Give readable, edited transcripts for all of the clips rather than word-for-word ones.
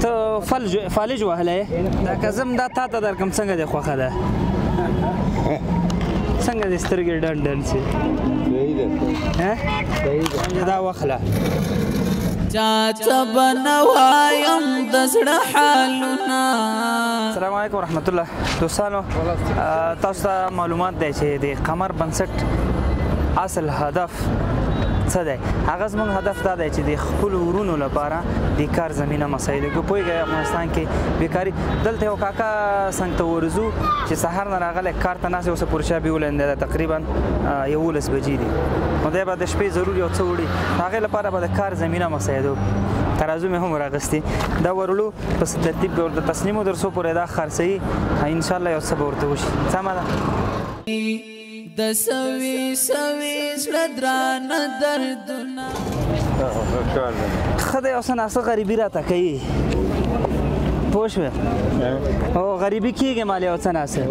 ته فالج وهلی دا که زم دا تا ته درکړم څنګه دې خوښه ده څنګه دې سترګې ډن ډن شي دا واخله چاته بنوایم د زړه حالونه. السلام علیکم ورحمت الله. دوستانو تاسو ته معلومات دی چې د قمر بنسټ اصل هدف څه دی؟ هغه زموږ هدف دا دی چې د خپلو ورونو لپاره د کار زمینه مسایلو کې پوهېږئ افغانستان کې بیکاري دلته یو کاکا څنګ ته ورځو چې سهار نه راغلی کار ته ناست اوسه پورې شا بیولنده ده تقریبا 11 بجې دي نو دی به د شپې ضرور یو څه وړي هغې لپاره به د کار زمینه مسایلو ترازو مې هم راغستې دا ورلو په ترتیب به ورته تسلیمو درسو پورې دا خرڅوي انشاءالله یو څه به ورته وشي سمه ده د سوي زړه درانه دردونه ښه دی اوس ناسه غریبي راته کوي پوه شوې او غریبي کېږي مال یو څه ناسه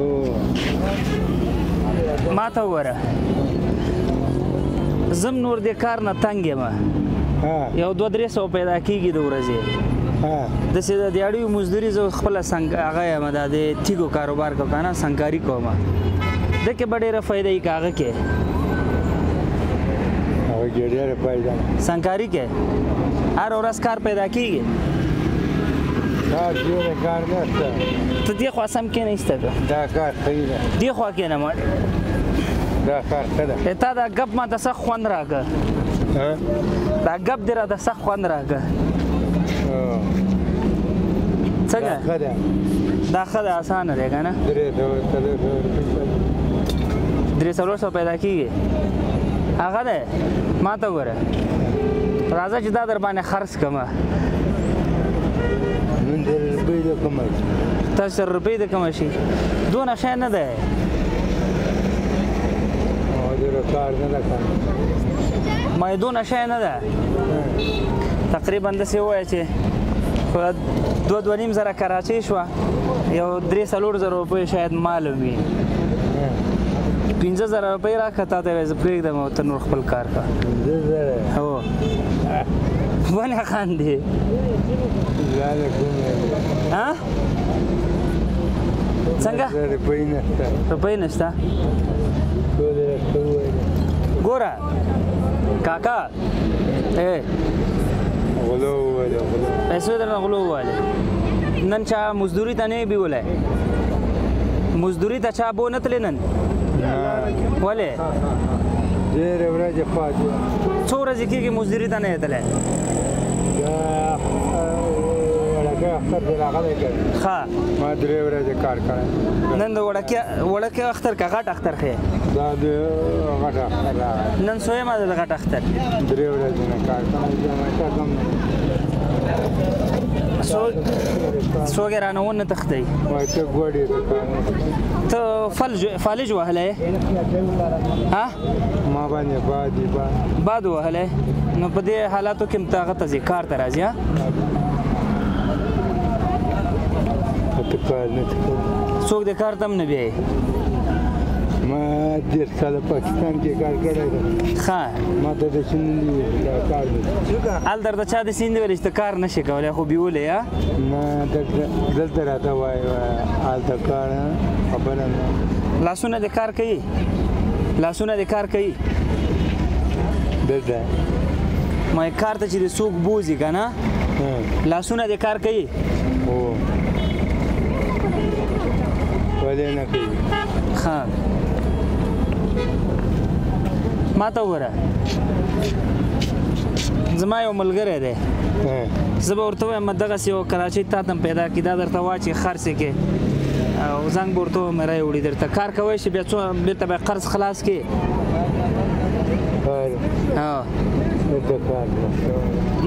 ما ته وګوره زم نور دې کار نه تنګ یم یو 200-300 پیدا کېږي د ورځې داسې د دیاړیو مزدوري زه خپله هغه یم دا د تیږو کاروبار کوم که نه سنګکاري کوم دکې به ډېره فایده یي که هغه کې سنګکاري کې هر ورځ کار پیدا کېږي ته دې خوا سم کښېنه ایسته که دې خوا کښېنه ما تا دا ګپ ما ته سخت خوند راکړه دا ګپ دې راته سخت خوند راکړه څنګه دا ښه ده اسانه دی که نه 300 پیدا کېږي هغه دی ما ته وګوره راځه چې دا در باندې خرڅ کړمه تاسو سره روپۍ د کمه شي دونه شی نه دی ما یې دونه شی نه ده تقریبا داسې ووایه چې 2-2.5 زره کراچۍ شوه یو 3-4 زره روپۍ شاید مالم وي 15 زره روپۍ راکړه تا ته یې زه پرېږدم او ته نور خپل کار کوه هو ولې خاندې څنګه روپۍ نشته ګوره کاکا پیسو درنه غلو وویلې نن چا مزدوري ته نه یې بیولی مزدوري ته چا بو نه تللی نن ولې ډېرې ورځې پاتې څو ورځې کېږي مزدوري ته نه یې تلی ښه ما 3 ورځې کار کړی نن د وړکې اختر که غټ اختر ښې دا د غټ اختر راغی نن سویمه ده د غټ اختر 3 ورځې نه کار کړی څوک یې رانه ونه تښتئ ته ګوډې ته فالج وهلی ها ما باندې باد وهلی نو په دې حالاتو کې ته هغه ته ځې کار ته راځې څوک د کار ته هم نه بیایي ما 10 کاله پاکستان کې کار کړی دی ښه ما ته د سیند کار دی هلته درته چا د سیند ویلې چې ته کار نه شې کولی خو بیولې یا نه دلته راته وایي هلته کار خبره نه لاسونه د کار کوي لاسونه د کار کوي دلته ما کار ته چې د څوک بوځي که نه لاسونه د کار کوي ولې نه کوي ښه ما ته وګوره زما یو ملګری دی زه به ورته وایم دغسې یو کراچۍ تا ته هم پیدا کړي دا درته واچي خرڅ یې کړې او زنګ به ورته ووایم رای وړي درته کار کوی شي بیا څو بېرته به قرض خلاص کړې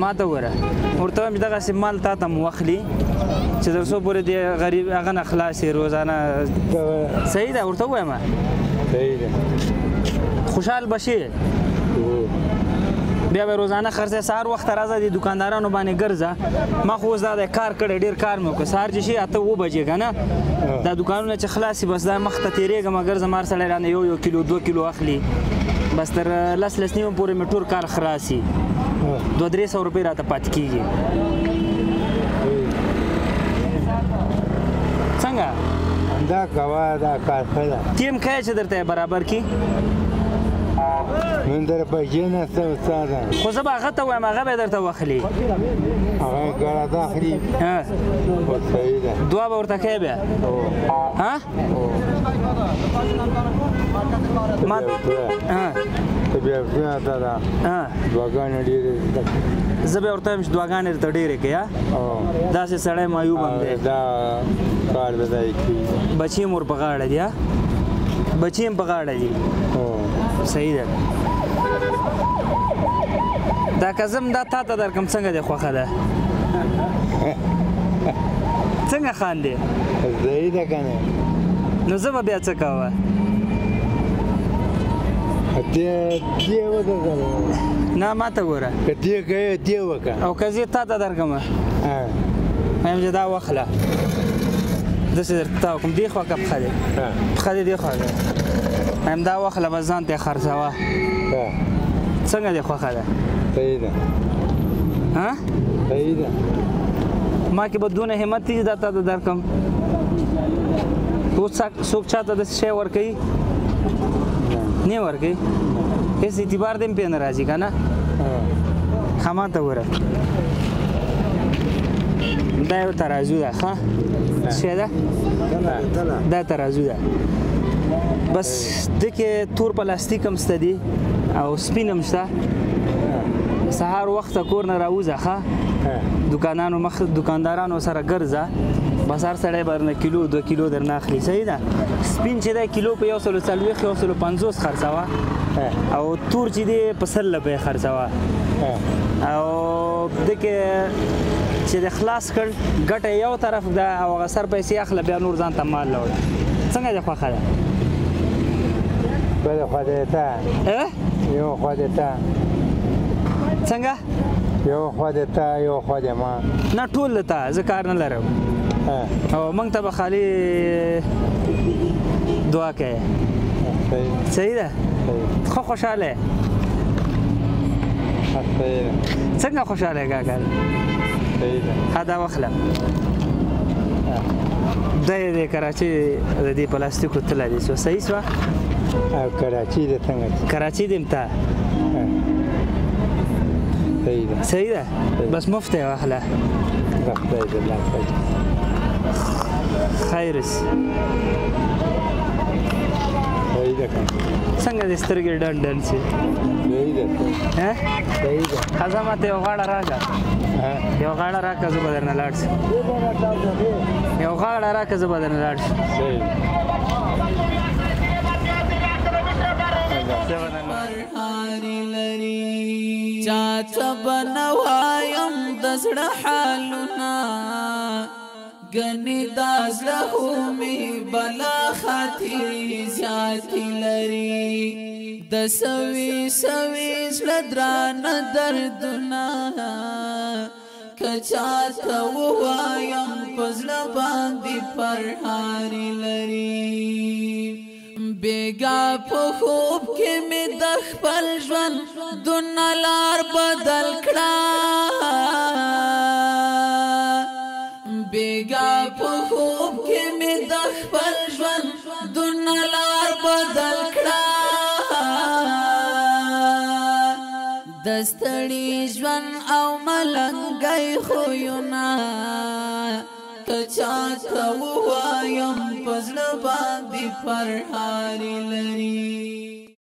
ما ته وګوره ورته وایم چې دغسې مال تا ته هم واخلي چې تر څو پورې د غریب هغه نه خلاص یې روزانه صحیح ده ورته ووایم خوشحال به شي بیا به روزانه خرڅه سهار وخته راځه د دکاندارانو باندې ګرځه ما خو اوس دا د کار کړی ډېر کار مې وکړ سهار چې شي 8-9 بجې که نه دا دکانونه چې خلاص شي بس دا مخ ته تېرېږم ګرځم هر سړی رانه 1 کیلو 2 کیلو اخلي بس تر 10 نیمو پورې مې ټول کار خلاص شي 200-300 روپۍ راته پاتې کېږي څنګه دا کوه دا کار ښه ده ټیم ښایي چې درته برابر کړي نن در پیسې نشته استاده خو زه به هغه ته وایم هغه به یې درته واخلي هغه ګړه اخلي صحیح ده دوه به ورته کوې بیا ها ته بیا څه ده دعاګانې ډېرې زه به ورته وایم چې دعاګانې درته ډېرې کوې داسې سړی معیوب هم دی دا کار به دی بچي هم ور په غاړه دي بچي هم په غاړه دي صحیح ده دا کزم دا تا ته درکم څنګه دی خوښه ده څنګه خاندې صحیح ده که نه نو زه به بیا څه کوه دې ودرځه نه ما ته ګوره که دې کوې دې وکړه او که زه تا ته درکم وایم چې دا واخله داسې درته تا وکړم دې خوا که پښه دی پښه دې دې خوا ده وایم دا واخله بس ځان ته یې خرڅوه څنګه دې خوښه ده صحیح ده صحیح ده ما کې به دونه همت دی چې دا تا ته درکړم اوس څوک چاته داسې شی ورکوي نه ورکوي هېڅ اعتبار دې هم پرې نه راځي که نه ښه ما ته ګوره دا یو ترازو ده ښه څه شی ده دا ترازو ده بس دې کې تور پلاستیک هم شته دي او سپین هم شته سهار وخته کور نه راوځه ښه دکاندارانو سره ګرځه بس هر سړی به درنه کیلو 2 کیلو درنه اخلي صحیح ده سپین چې دی کیلو په 140 150 خرڅوه او تور چې دی په 100 روپۍ خرڅوه او دې کې چې د خلاص کړ ګټه یو طرف ده او هغه سر پیسې اخله بیا نور ځان ته مال راوړه څنګه دې خوښه ده بله خوا دې ته یو خوا دې ته څنګه یو خوا دې ته یو خوا دې ما نه ټول ته زه کار نه لرم او موږ ته به خالي دعا کوې صحیح ده ښه خوشحاله څنګه خوشحاله یې کاکا ښه دا واخله دا یې د کراچۍ د دې پلاستیکو تله دي سوه صحیح سوه او کراچۍ د څنګه کراچۍ دې ته صحیح ده بس مفت یې واخله خیرس څنګه دې سترګې ډن ډن شي ښځه ماته یو غاړه راکړه یو غاړه راکړه زه به درنه لاړ شم یو غاړه راکړه زه به درنه لاړ شم چاته بنوایم د زړه حالونه ګنې دا زړه مې بلا خاطرې زیاتې لري د سوي سوي زړه درانه دردونه که چاته ووایم په زړه باندې پرهارې لري بیگا په خوب کې مې د خپل ژوند دونه لار بدل کړه بیگا په خوب کې مې د خپل ژوند دونه لار بدل کړه د ستړي ژوند او ملنګۍ خویونه که چاته ووایم په زړه باندې پرهارې لري